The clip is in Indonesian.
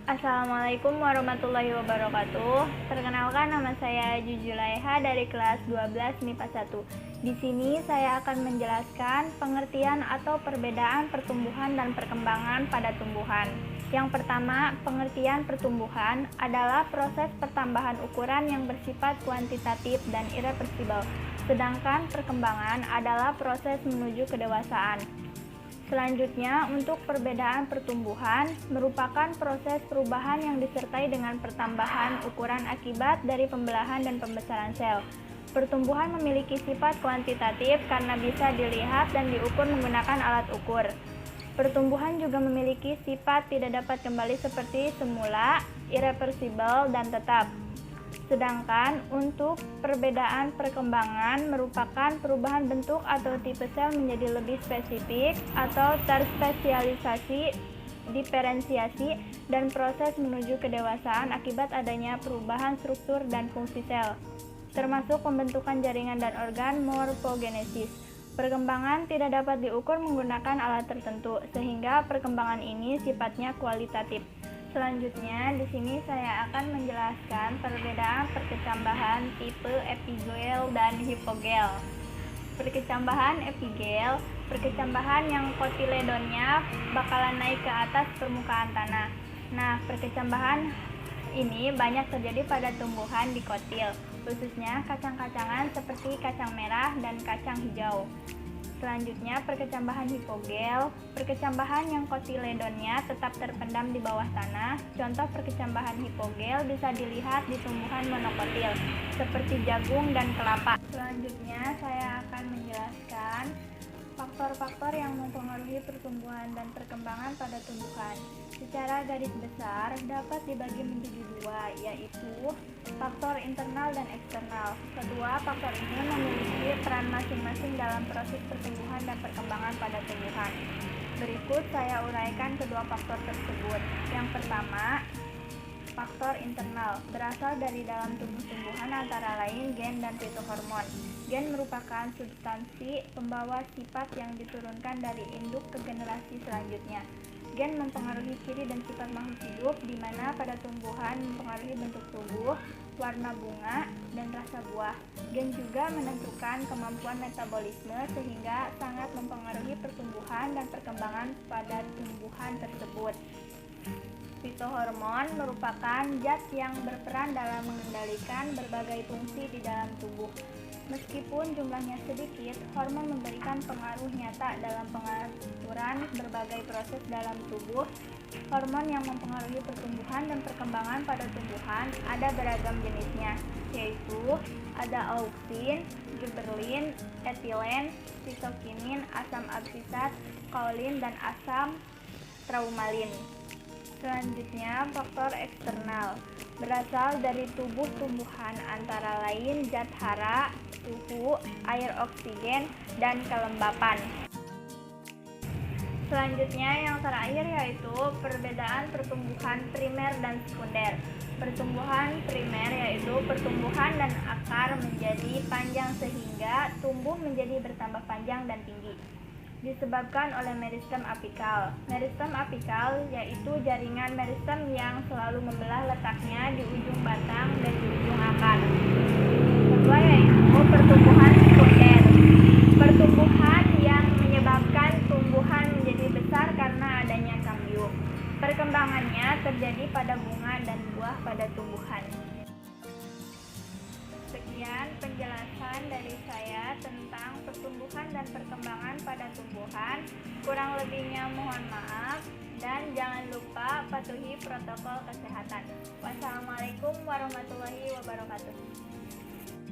Assalamualaikum warahmatullahi wabarakatuh. Perkenalkan, nama saya Jujulaiha dari kelas 12 MIPA 1. Di sini saya akan menjelaskan pengertian atau perbedaan pertumbuhan dan perkembangan pada tumbuhan. Yang pertama, pengertian pertumbuhan adalah proses pertambahan ukuran yang bersifat kuantitatif dan irreversibel, sedangkan perkembangan adalah proses menuju kedewasaan. Selanjutnya, untuk perbedaan pertumbuhan merupakan proses perubahan yang disertai dengan pertambahan ukuran akibat dari pembelahan dan pembesaran sel. Pertumbuhan memiliki sifat kuantitatif karena bisa dilihat dan diukur menggunakan alat ukur. Pertumbuhan juga memiliki sifat tidak dapat kembali seperti semula, irreversibel, dan tetap. Sedangkan untuk perbedaan perkembangan merupakan perubahan bentuk atau tipe sel menjadi lebih spesifik atau terspesialisasi, diferensiasi, dan proses menuju kedewasaan akibat adanya perubahan struktur dan fungsi sel, termasuk pembentukan jaringan dan organ morfogenesis. Perkembangan tidak dapat diukur menggunakan alat tertentu, sehingga perkembangan ini sifatnya kualitatif. Selanjutnya, di sini saya akan menjelaskan perbedaan perkecambahan tipe epigel dan hipogel. Perkecambahan epigel, perkecambahan yang kotiledonnya bakalan naik ke atas permukaan tanah. Nah, perkecambahan ini banyak terjadi pada tumbuhan dikotil, khususnya kacang-kacangan seperti kacang merah dan kacang hijau. Selanjutnya, perkecambahan hipogel, perkecambahan yang kotiledonnya tetap terpendam di bawah tanah. Contoh perkecambahan hipogel bisa dilihat di tumbuhan monokotil, seperti jagung dan kelapa. Selanjutnya, saya akan menjelaskan faktor-faktor yang mempengaruhi pertumbuhan dan perkembangan pada tumbuhan. Secara garis besar dapat dibagi menjadi dua, yaitu faktor internal dan eksternal. Kedua faktor ini memiliki peran masing-masing dalam proses pertumbuhan dan perkembangan pada tumbuhan. Berikut saya uraikan kedua faktor tersebut. Yang pertama, faktor internal berasal dari dalam tubuh tumbuhan, antara lain gen dan fitohormon. Gen merupakan substansi pembawa sifat yang diturunkan dari induk ke generasi selanjutnya. Gen mempengaruhi ciri dan sifat makhluk hidup, di mana pada tumbuhan mempengaruhi bentuk tubuh, warna bunga, dan rasa buah. Gen juga menentukan kemampuan metabolisme, sehingga sangat mempengaruhi pertumbuhan dan perkembangan pada tumbuhan tersebut. Fitohormon merupakan zat yang berperan dalam mengendalikan berbagai fungsi di dalam tubuh. Meskipun jumlahnya sedikit, hormon memberikan pengaruh nyata dalam pengaturan berbagai proses dalam tubuh. Hormon yang mempengaruhi pertumbuhan dan perkembangan pada tumbuhan ada beragam jenisnya, yaitu ada auksin, gibberellin, etilen, sitokinin, asam absisat, kaolin, dan asam traumalin. Selanjutnya, faktor eksternal berasal dari tubuh tumbuhan, antara lain zat hara, suhu, air oksigen, dan kelembapan. Selanjutnya, yang terakhir yaitu perbedaan pertumbuhan primer dan sekunder. Pertumbuhan primer yaitu pertumbuhan dan akar menjadi panjang sehingga tumbuh menjadi bertambah panjang dan tinggi, disebabkan oleh meristem apikal. Meristem apikal yaitu jaringan meristem yang selalu membelah letaknya di ujung batang dan di ujung akar. Kedua yaitu pertumbuhan sekunder. Pertumbuhan yang menyebabkan tumbuhan menjadi besar karena adanya kambium. Perkembangannya terjadi pada bunga dan buah pada tumbuhan. Sekian penjelasan dari saya tentang pertumbuhan dan perkembangan pada tumbuhan. Kurang lebihnya mohon maaf, dan jangan lupa patuhi protokol kesehatan. Wassalamualaikum warahmatullahi wabarakatuh.